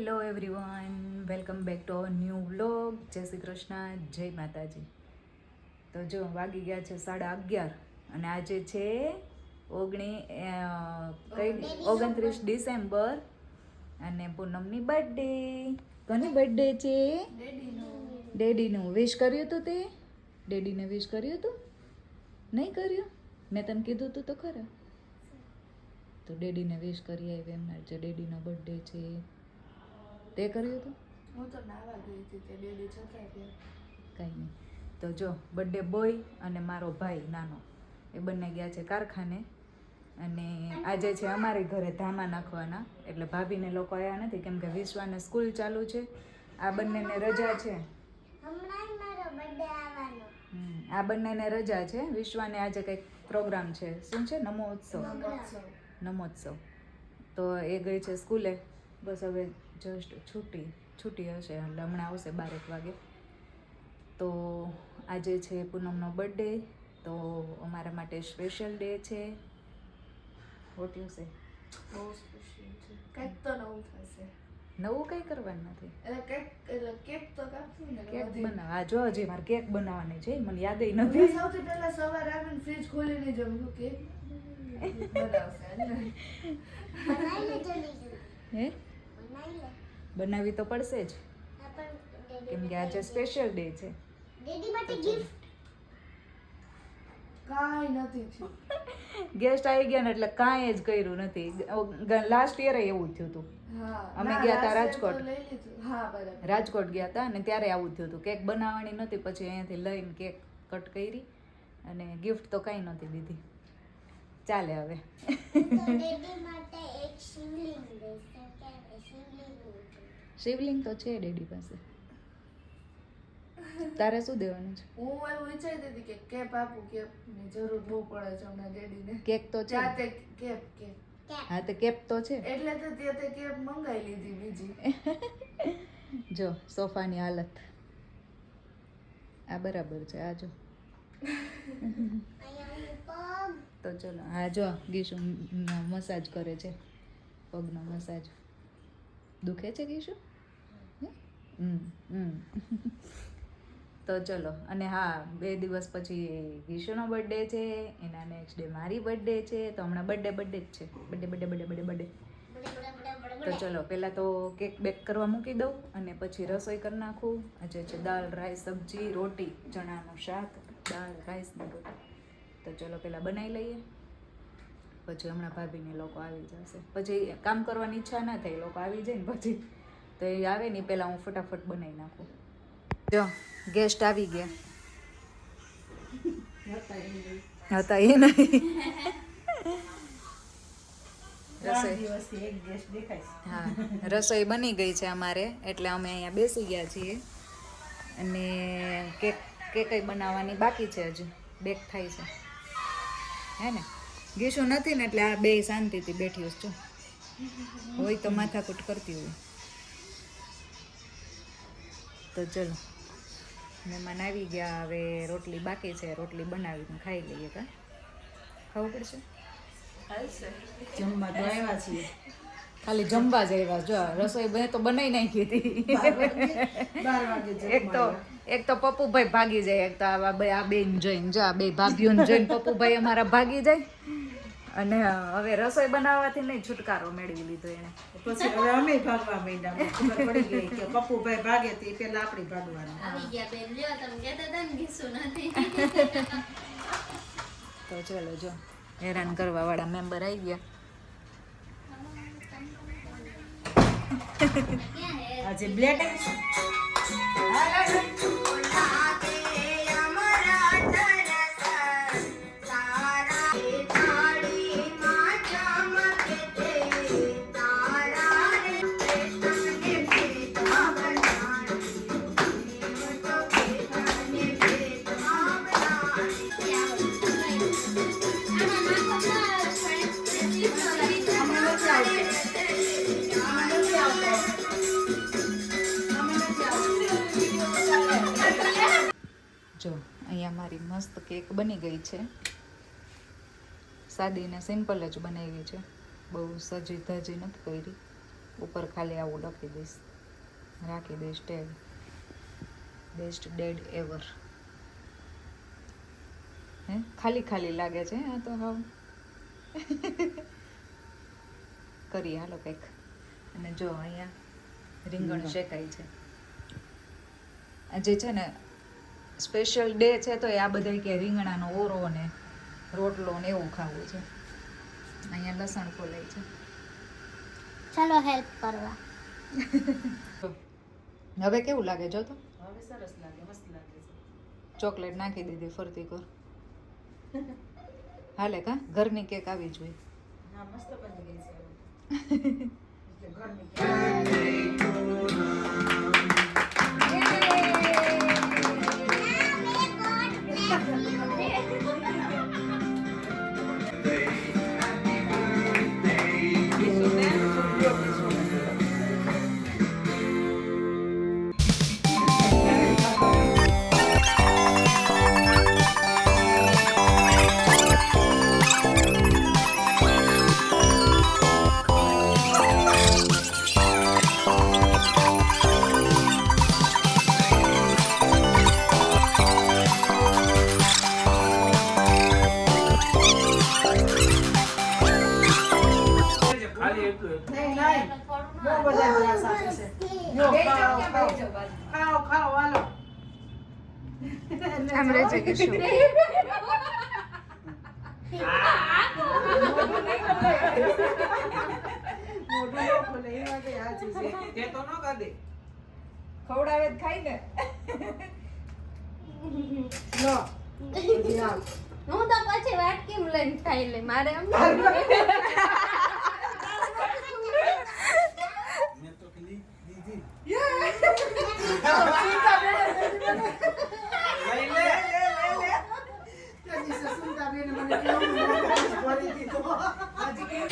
Hello everyone, welcome back to our new vlog. જય શ્રી કૃષ્ણ, જય માતાજી. તો જો વાગી ગયા છે 11:30 અને આજે છે 29 ડિસેમ્બર અને પૂનમની બર્થડે. કોની બર્થડે છે? ડેડીનું. વિશ કર્યું હતું તે? ડેડીને વિશ કર્યું હતું? નહીં કર્યું? મેં તને કીધું હતું તો ખરા. તો ડેડીને વિશ કરી આવી એમના, જે ડેડીનો બર્થડે છે. તે કર્યું હતું? હું તો નાવા ગઈ હતી તે ડેડી જતા ગયા. કંઈ નહીં. તો જો બર્થડે બોય અને મારો ભાઈ નાનો એ બંને ગયા છે કારખાને અને આજે છે અમારી ઘરે ધામા નાખવાના, એટલે ભાભીને લોકો આવ્યા નથી કેમ કે વિશ્વાને સ્કૂલ ચાલુ છે. આ બંનેને રજા છે. આ બંનેને રજા છે. વિશ્વાને આજે કંઈક પ્રોગ્રામ છે. શું છે? નમોત્સવ. તો એ ગઈ છે સ્કૂલે. બસ હવે જસ્ટ છૂટી હશે એટલે હમણાં આવશે 12 વાગે. તો આજે છે પૂનમનો બર્થડે, તો અમારા માટે સ્પેશિયલ ડે છે. What you say? બહુ સ્પેશિયલ છે. કંઈક તો નવું થશે. નવું કંઈ કરવાનું નથી. એટલે કેક તો કાપશું ને. કેક બનાવ. આ જો હજી મારે કેક બનાવવાની છે, મને યાદ નથી. સૌથી પહેલા સવારે આવીને ફ્રીજ ખોલીને જમવું કેક બનાવશે. હે? બનાવી તો પડશે જ કેમ કે આજે સ્પેશિયલ ડે છે. ડેડી માટે ગિફ્ટ કાંઈ નથી થયું. ગેસ્ટ આવી ગયા ને એટલે કાંઈ જ કર્યું નથી. લાસ્ટ યરે એવું થયું હતું. અમે ગયા હતા રાજકોટ. રાજકોટ ગયા હતા અને ત્યારે આવું થયું હતું. કેક બનાવવાની નહોતી, પછી અહીંયાથી લઈને કેક કટ કરી અને ગિફ્ટ તો કાંઈ નહોતી દીધી. ચાલે હવે. ડેડી માટે એક શિવલિંગ દેશે કે શિવલિંગ તો છે ડેડી પાસે. તારે શું દેવાનું છે? હું એવું વિચારતી હતી કે કેપ આપું, કેપની જરૂર બહુ પડે છે હમણાં ડેડીને. કેક તો છે. જાતે કેપ. હા તો કેપ તો છે. એટલે તો તે કેપ મંગાવી લીધી બીજી. જો સોફાની હાલત આ બરાબર છે. આ જો તો ચલો. હા જો ગીશુ મસાજ કરે છે, પગનો મસાજ. દુખે છે ગીશુ? તો ચલો. અને હા, 2 દિવસ પછી ગીશુનો બર્થડે છે, એના નેક્સ્ટ ડે મારી બર્થડે છે. તો હમણાં બર્થડે જ છે. બર્થડે. તો ચલો, પહેલાં તો કેક બેક કરવા મૂકી દઉં અને પછી રસોઈ કરી નાખું. આજે છે દાળ, રાઈસ, સબ્જી, રોટી, ચણાનું શાક, દાળ, રાઈસ ને રોટી. તો ચલો પહેલાં બનાવી લઈએ, પછી હમણાં ભાભીને લોકો આવી જશે. પછી કામ કરવાની ઈચ્છા ના થાય, લોકો આવી જાય ને પછી. તો એ આવે ને પહેલાં હું ફટાફટ બનાવી નાખું. જો ગેસ્ટ આવી ગયા હતા એ નહીં. હા, રસોઈ બની ગઈ છે અમારે, એટલે અમે અહીંયા બેસી ગયા છીએ અને કેક બનાવવાની બાકી છે. હજી બેક થાય છે, હે ને? ગીશુ નથી ને એટલે આ બે શાંતિથી બેઠી હશે. હોય તો માથાકૂટ કરતી હોય. તો ચલો, મહેમાન આવી ગયા. હવે રોટલી બાકી છે, રોટલી બનાવીને ખાઈ લઈએ. કા ખાવું પડશે? જમવા તો આવ્યા છીએ. ખાલી જમવા જ આવ્યા. જો રસોઈ તો બનાવી નાખી હતી. 12 વાગે એક તો પપ્પુભાઈ ભાગી જાય. એક તો આ બેન જોઈને, જો આ બે ભાભીઓને જોઈને પપ્પુભાઈ અમારા ભાગી જાય. અને હવે રસોઈ બનાવવાથી નહીં છુટકારો મેળવી લીધો એને. પછી હવે અમે ભાગવા માંડ્યા. ખબર પડી ગઈ કે પપ્પુભાઈ ભાગે તે પેલા આપણે ભાગવાનું. આવી ગયા બેન, લ્યો તમે કહેતા હતા ને ગીસુ નથી. તો ચલો, જો હેરાન કરવા વાળા મેમ્બર આવી ગયા. આજે બ્લેક જો અહીંયા મારી મસ્ત કેક બની ગઈ છે. સાદી ને સિમ્પલ જ બનાવી છે, બહુ સજી ધજી નથી કરી. ઉપર ખાલી આવું લખી દઈશ, રાખી દઈશ ટેગ, બેસ્ટ ડેડ એવર. હે ખાલી ખાલી લાગે છે આ તો હાવ. કરીએ હાલો કંઈક. અને જો અહીંયા રીંગણ શેકાય છે. આજે છે ને સ્પેશિયલ ડે છે તો આ બધા કે રીંગણાનો ઓરો ને રોટલો ને એવું ખાવું છે. અહીંયા લસણ ફોલાય છે. ચાલો હેલ્પ કરવા. હવે કેવું લાગે જો તો? હવે સરસ લાગે, મસ્ત લાગે છે. ચોકલેટ નાખી દીધી ફરતી કર. હાલે કા ઘરની કેક આવી જોઈએ. હા, મસ્ત બની ગઈ છે હવે. એટલે ઘરની નહીં, નહીં. બહુ બધા ગ્લાસ આપે છે. જો, ખાઓ, ખાઓ, ખાઓ, હાલો. આમ રહેજે કે શું? મોઢું ન ખોલે, એ વાતે સાચી છે. તે તો ન કાઢે. ખવડાવે જ ખાઈ ને. લો, હજી આવ. હું તો પછી વાટકીમ લઈને ખાઈ લે મારે એમ લઈ લે. ત્યાંથી સસુંતાબેને મને કેવું ભરી દીધો. હજી કેમ?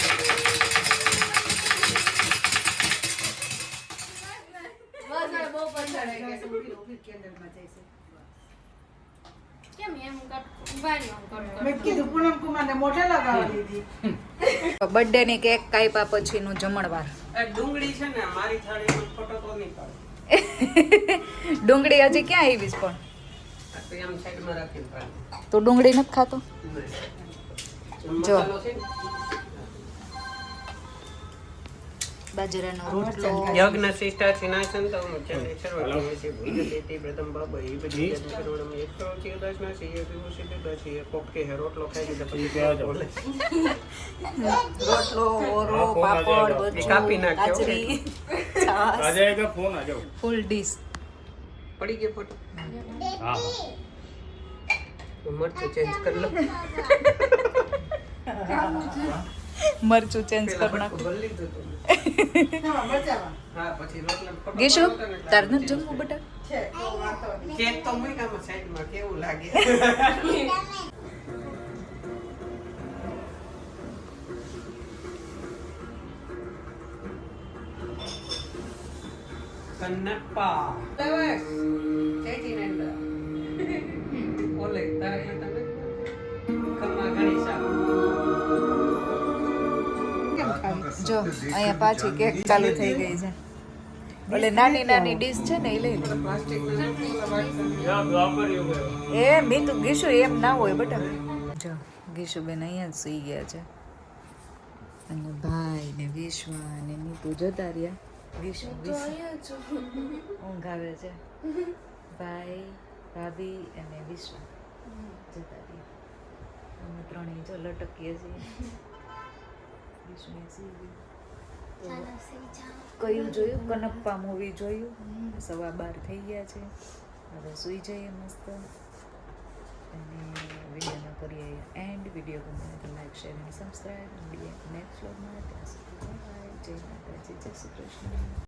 બહુ પંચાળે બસ, ઊભી, ઊભી કેન્ડલમાં જઈશે. કેમ એમ વાળી આમ કર મેં કીધું પૂનમ કુમારને મોઢે લગાવી દીધી. બર્થડે ની કેક કાપ્યા પછીનું જમણવાર. ડુંગળી છે ને મારી થાળીમાં ફોટો તો નહીં પાડે. ડુંગળી હજી ક્યાં આવીશ પણ? આ તો આમ સાઈડમાં રાખીને પાડે. તો ડુંગળી નથી ખાતો? જો. મસાલો છે ને, બાજરાનો રોટલો. યજ્ઞ શિષ્ટા સિનાસન તો ચંદ્ર સર્વજ્ઞ છે ભૂજતે પ્રથમ બાબ એ બધી કરોડમ એક કરોડ છે દસના છે એ વિભૂષિત દસ એ પોપકે હે રોટલો ખાઈ લીધા પછી બોલે રોટલો, ઓરો, પાપડ, એ કાપી નાખ્યો. કાચરી, છાશ, आ जाएगा फोन आ जाओ ફૂલ ડીશ. પડી ગયો ફોટો. हाँ મરચું ચેન્જ કરી લો. મરચું ચેન્જ પેલા કરી નાખો. ભટકું ભરી લીધું હતું. હા, મજામાં. હા પછી રોટલા ફોટો ગીશુ પાડો ને તાર નથી જમવું બેટા? છે, તો વાંધો નહીં. કેક તો મૂક્યામાં સાઈડમાં કેવું લાગે. કન્નપ્પા બસ ચેટી નંદા ઓલે તારે તમે કમા ઘણી સા કેમ ખાવી? જો અહીંયા પાછી કેક ચાલુ થઈ ગઈ છે. એટલે નાની નાની ડીશ છે ને એ લઈ લે. પ્લાસ્ટિક यहाँ द्वापर युग है એ મીતુ ગીશુ એમ ના હોય બેટા. જો ગીશુબેન અહીંયા જ સુઈ ગયા છે અને ભાઈ ને વિશ્વા ને મીતુ જતા રહ્યા. વિશ્વ ઊંઘ આવે છે. ભાઈ, ભાભી અને વિશ્વા જતા રહ્યા. અમે ત્રણેય જો લટકીએ છીએ. વિશ્વા સુઈ ગઈ. ચાલો સી જાઓ કયું જોયું? કનપ્પા મૂવી જોયું. 12:15 થઈ ગયા છે. હવે સુઈ જઈએ મસ્ત. અને વિડીયોનો કરીએ એન્ડ. વિડીયો ગમે તો લાઈક, શેર અને સબસ્ક્રાઈબ. નેક્સ્ટ વ્લોગમાં ત્યાં સુધી બાય. જય માતાજી, જય શ્રી કૃષ્ણ.